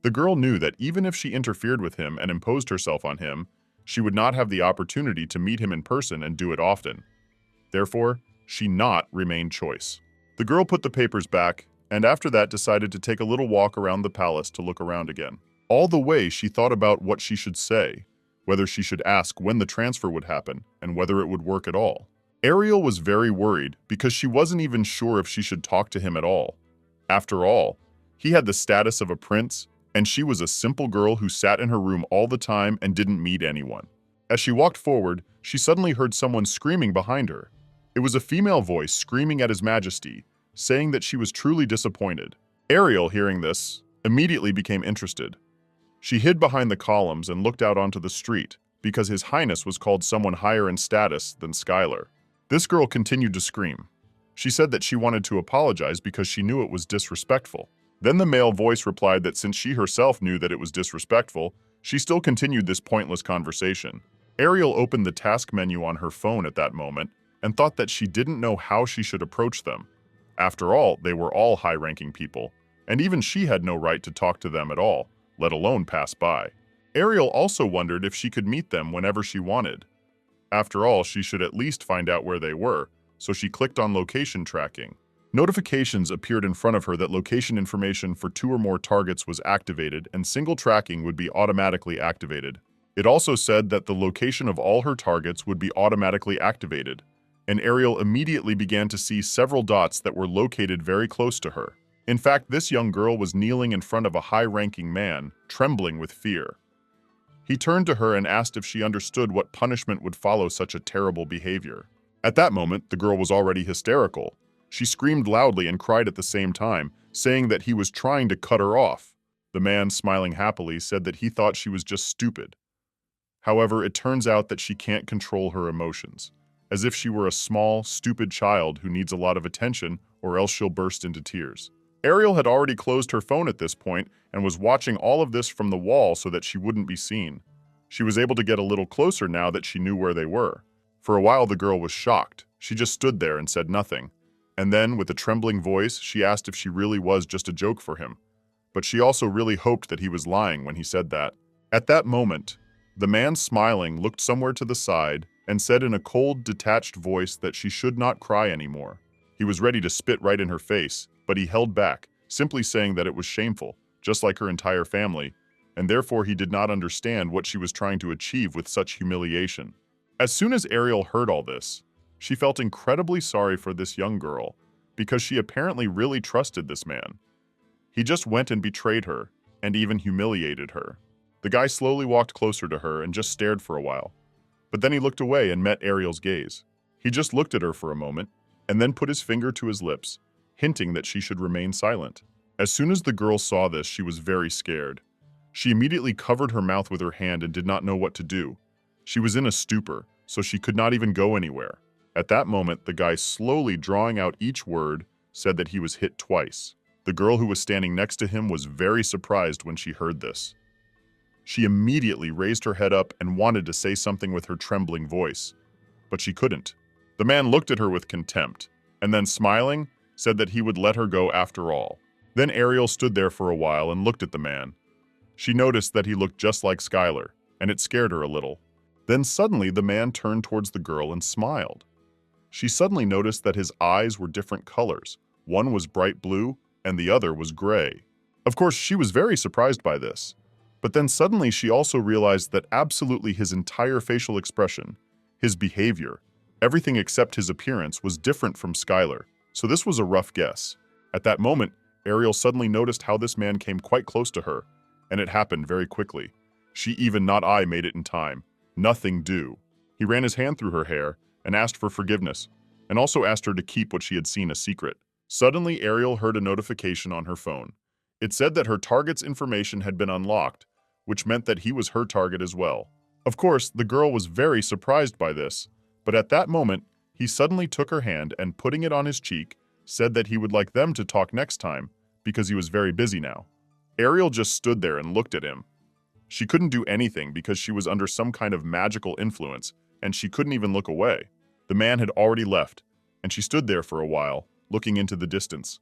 S2: The girl knew that even if she interfered with him and imposed herself on him, she would not have the opportunity to meet him in person and do it often. Therefore, she not remained choice. The girl put the papers back, and after that decided to take a little walk around the palace to look around again. All the way she thought about what she should say, whether she should ask when the transfer would happen, and whether it would work at all. Ariel was very worried because she wasn't even sure if she should talk to him at all. After all, he had the status of a prince, and she was a simple girl who sat in her room all the time and didn't meet anyone. As she walked forward, she suddenly heard someone screaming behind her. It was a female voice screaming at His Majesty, saying that she was truly disappointed. Ariel, hearing this, immediately became interested. She hid behind the columns and looked out onto the street, because His Highness was called someone higher in status than Skylar. This girl continued to scream. She said that she wanted to apologize because she knew it was disrespectful. Then the male voice replied that since she herself knew that it was disrespectful, she still continued this pointless conversation. Ariel opened the task menu on her phone at that moment and thought that she didn't know how she should approach them. After all, they were all high-ranking people, and even she had no right to talk to them at all, let alone pass by. Ariel also wondered if she could meet them whenever she wanted. After all, she should at least find out where they were, so she clicked on location tracking. Notifications appeared in front of her that location information for 2 or more targets was activated and single tracking would be automatically activated. It also said that the location of all her targets would be automatically activated, and Ariel immediately began to see several dots that were located very close to her. In fact, this young girl was kneeling in front of a high-ranking man, trembling with fear. He turned to her and asked if she understood what punishment would follow such a terrible behavior. At that moment, the girl was already hysterical. She screamed loudly and cried at the same time, saying that he was trying to cut her off. The man, smiling happily, said that he thought she was just stupid. However, it turns out that she can't control her emotions, as if she were a small, stupid child who needs a lot of attention or else she'll burst into tears. Ariel had already closed her phone at this point and was watching all of this from the wall so that she wouldn't be seen. She was able to get a little closer now that she knew where they were. For a while, the girl was shocked. She just stood there and said nothing. And then, with a trembling voice, she asked if she really was just a joke for him. But she also really hoped that he was lying when he said that. At that moment, the man smiling looked somewhere to the side and said in a cold, detached voice that she should not cry anymore. He was ready to spit right in her face, but he held back, simply saying that it was shameful, just like her entire family, and therefore he did not understand what she was trying to achieve with such humiliation. As soon as Ariel heard all this, she felt incredibly sorry for this young girl, because she apparently really trusted this man. He just went and betrayed her, and even humiliated her. The guy slowly walked closer to her and just stared for a while. But then he looked away and met Ariel's gaze. He just looked at her for a moment, and then put his finger to his lips, hinting that she should remain silent. As soon as the girl saw this, she was very scared. She immediately covered her mouth with her hand and did not know what to do. She was in a stupor, so she could not even go anywhere. At that moment, the guy, slowly drawing out each word, said that he was hit twice. The girl who was standing next to him was very surprised when she heard this. She immediately raised her head up and wanted to say something with her trembling voice, but she couldn't. The man looked at her with contempt, and then smiling, said that he would let her go after all. Then Ariel stood there for a while and looked at the man. She noticed that he looked just like Skylar, and it scared her a little. Then suddenly the man turned towards the girl and smiled. She suddenly noticed that his eyes were different colors. One was bright blue, and the other was gray. Of course, she was very surprised by this. But then suddenly she also realized that absolutely his entire facial expression, his behavior, everything except his appearance was different from Skylar. So this was a rough guess. At that moment, Ariel suddenly noticed how this man came quite close to her, and it happened very quickly. She even not I made it in time. Nothing do. He ran his hand through her hair and asked for forgiveness, and also asked her to keep what she had seen a secret. Suddenly, Ariel heard a notification on her phone. It said that her target's information had been unlocked, which meant that he was her target as well. Of course, the girl was very surprised by this, but at that moment, he suddenly took her hand and, putting it on his cheek, said that he would like them to talk next time because he was very busy now. Ariel just stood there and looked at him. She couldn't do anything because she was under some kind of magical influence, and she couldn't even look away. The man had already left, and she stood there for a while, looking into the distance.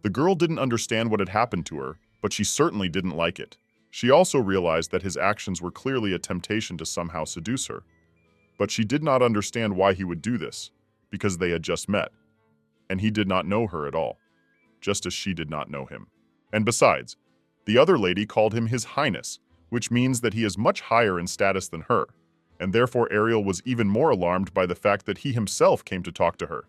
S2: The girl didn't understand what had happened to her, but she certainly didn't like it. She also realized that his actions were clearly a temptation to somehow seduce her. But she did not understand why he would do this, because they had just met, and he did not know her at all, just as she did not know him. And besides, the other lady called him His Highness, which means that he is much higher in status than her, and therefore Ariel was even more alarmed by the fact that he himself came to talk to her.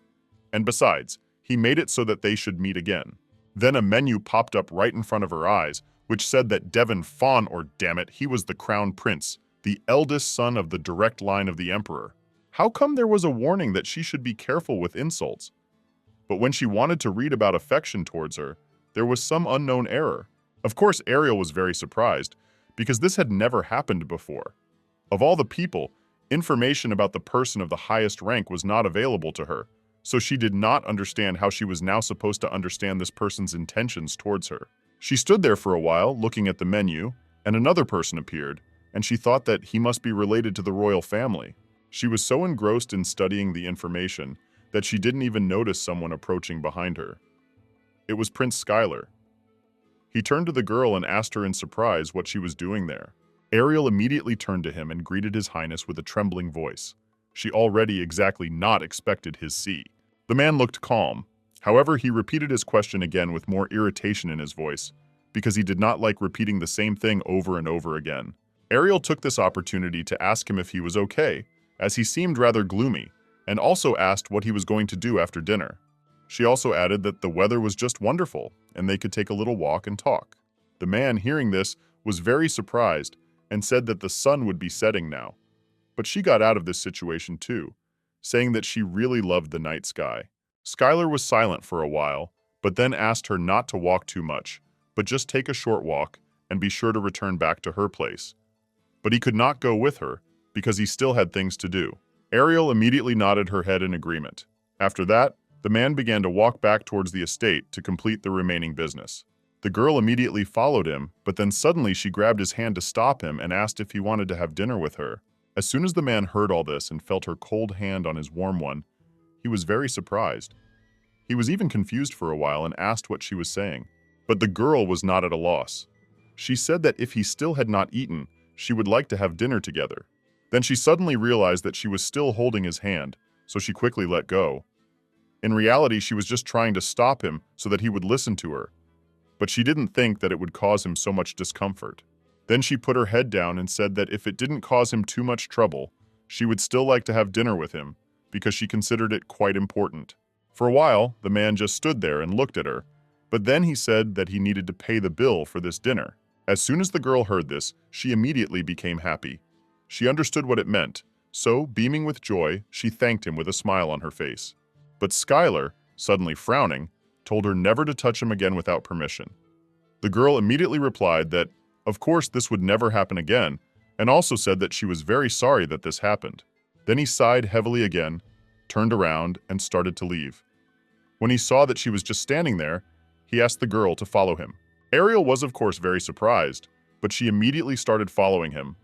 S2: And besides, he made it so that they should meet again. Then a menu popped up right in front of her eyes, which said that Devon Fawn, or damn it, he was the crown prince, the eldest son of the direct line of the emperor. How come there was a warning that she should be careful with insults? But when she wanted to read about affection towards her, there was some unknown error. Of course, Ariel was very surprised, because this had never happened before. Of all the people, information about the person of the highest rank was not available to her, so she did not understand how she was now supposed to understand this person's intentions towards her. She stood there for a while, looking at the menu, and another person appeared, and she thought that he must be related to the royal family. She was so engrossed in studying the information that she didn't even notice someone approaching behind her. It was Prince Skylar. He turned to the girl and asked her in surprise what she was doing there. Ariel immediately turned to him and greeted His Highness with a trembling voice. She already exactly not expected his see. The man looked calm. However, he repeated his question again with more irritation in his voice, because he did not like repeating the same thing over and over again. Ariel took this opportunity to ask him if he was okay, as he seemed rather gloomy, and also asked what he was going to do after dinner. She also added that the weather was just wonderful, and they could take a little walk and talk. The man, hearing this, was very surprised, and said that the sun would be setting now. But she got out of this situation too, saying that she really loved the night sky. Skylar was silent for a while, but then asked her not to walk too much, but just take a short walk and be sure to return back to her place. But he could not go with her, because he still had things to do. Ariel immediately nodded her head in agreement. After that, the man began to walk back towards the estate to complete the remaining business. The girl immediately followed him, but then suddenly she grabbed his hand to stop him and asked if he wanted to have dinner with her. As soon as the man heard all this and felt her cold hand on his warm one, he was very surprised. He was even confused for a while and asked what she was saying. But the girl was not at a loss. She said that if he still had not eaten, she would like to have dinner together. Then she suddenly realized that she was still holding his hand, so she quickly let go. In reality, she was just trying to stop him so that he would listen to her, but she didn't think that it would cause him so much discomfort. Then she put her head down and said that if it didn't cause him too much trouble, she would still like to have dinner with him, because she considered it quite important. For a while, the man just stood there and looked at her, But then he said that he needed to pay the bill for this dinner. As soon as the girl heard this, she immediately became happy. She understood what it meant, so, beaming with joy, she thanked him with a smile on her face. But Skylar, suddenly frowning, told her never to touch him again without permission. The girl immediately replied that, of course, this would never happen again, and also said that she was very sorry that this happened. Then he sighed heavily again, turned around, and started to leave. When he saw that she was just standing there, he asked the girl to follow him. Ariel was, of course, very surprised, but she immediately started following him.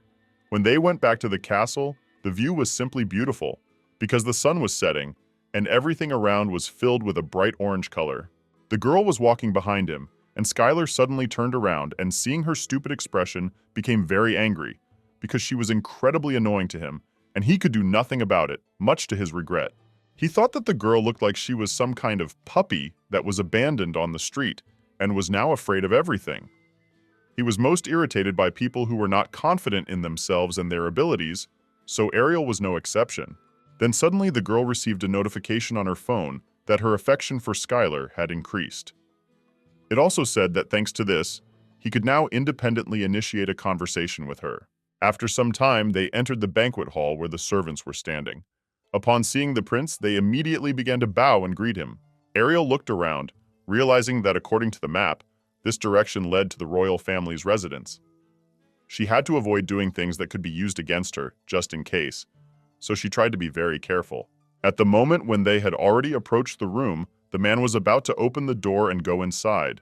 S2: When they went back to the castle, the view was simply beautiful, because the sun was setting, and everything around was filled with a bright orange color. The girl was walking behind him, and Skylar suddenly turned around and, seeing her stupid expression, became very angry, because she was incredibly annoying to him, and he could do nothing about it, much to his regret. He thought that the girl looked like she was some kind of puppy that was abandoned on the street, and was now afraid of everything. He was most irritated by people who were not confident in themselves and their abilities, so Ariel was no exception. Then suddenly the girl received a notification on her phone that her affection for Skylar had increased. It also said that thanks to this, he could now independently initiate a conversation with her. After some time, they entered the banquet hall where the servants were standing. Upon seeing the prince, they immediately began to bow and greet him. Ariel looked around, realizing that according to the map, this direction led to the royal family's residence. She had to avoid doing things that could be used against her, just in case, so she tried to be very careful. At the moment when they had already approached the room, the man was about to open the door and go inside.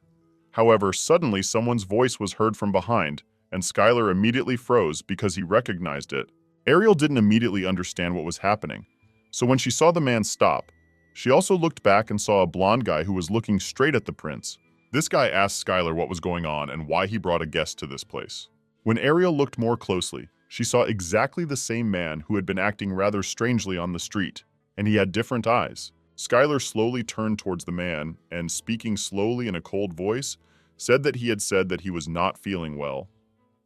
S2: However, suddenly someone's voice was heard from behind, and Skylar immediately froze because he recognized it. Ariel didn't immediately understand what was happening, so when she saw the man stop, she also looked back and saw a blonde guy who was looking straight at the prince. This guy asked Skylar what was going on and why he brought a guest to this place. When Ariel looked more closely, she saw exactly the same man who had been acting rather strangely on the street, and he had different eyes. Skylar slowly turned towards the man and, speaking slowly in a cold voice, said that he had said that he was not feeling well.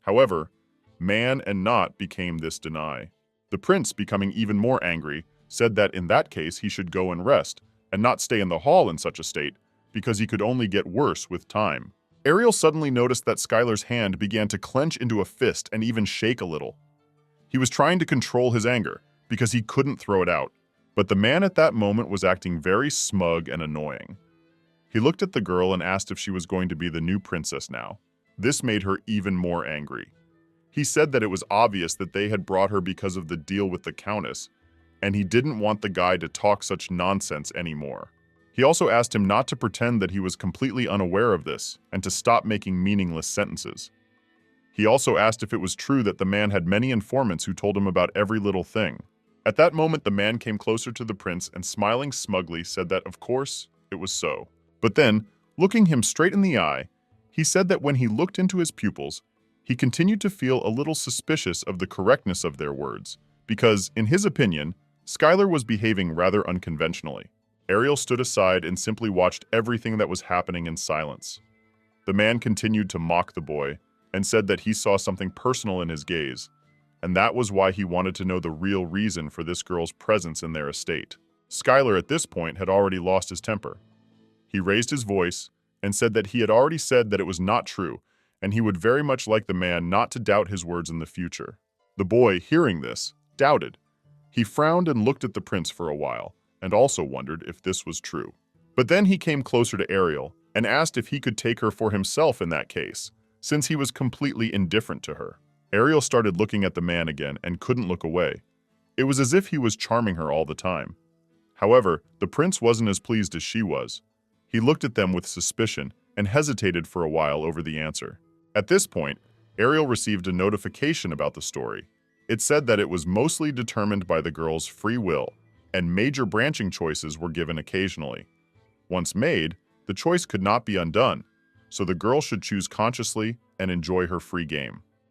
S2: However, man and not became this deny. The prince, becoming even more angry, said that in that case he should go and rest, and not stay in the hall in such a state, because he could only get worse with time. Ariel suddenly noticed that Skylar's hand began to clench into a fist and even shake a little. He was trying to control his anger, because he couldn't throw it out, but the man at that moment was acting very smug and annoying. He looked at the girl and asked if she was going to be the new princess now. This made her even more angry. He said that it was obvious that they had brought her because of the deal with the countess, and he didn't want the guy to talk such nonsense anymore. He also asked him not to pretend that he was completely unaware of this and to stop making meaningless sentences. He also asked if it was true that the man had many informants who told him about every little thing. At that moment, the man came closer to the prince and, smiling smugly, said that, of course, it was so. But then, looking him straight in the eye, he said that when he looked into his pupils, he continued to feel a little suspicious of the correctness of their words, because, in his opinion, Skylar was behaving rather unconventionally. Ariel stood aside and simply watched everything that was happening in silence. The man continued to mock the boy and said that he saw something personal in his gaze, and that was why he wanted to know the real reason for this girl's presence in their estate. Skylar at this point had already lost his temper. He raised his voice and said that he had already said that it was not true, and he would very much like the man not to doubt his words in the future. The boy, hearing this, doubted. He frowned and looked at the prince for a while, and also wondered if this was true. But then he came closer to Ariel and asked if he could take her for himself in that case, since he was completely indifferent to her. Ariel started looking at the man again and couldn't look away. It was as if he was charming her all the time. However, the prince wasn't as pleased as she was. He looked at them with suspicion and hesitated for a while over the answer. At this point, Ariel received a notification about the story. It said that it was mostly determined by the girl's free will, and major branching choices were given occasionally. Once made, the choice could not be undone, so the girl should choose consciously and enjoy her free game.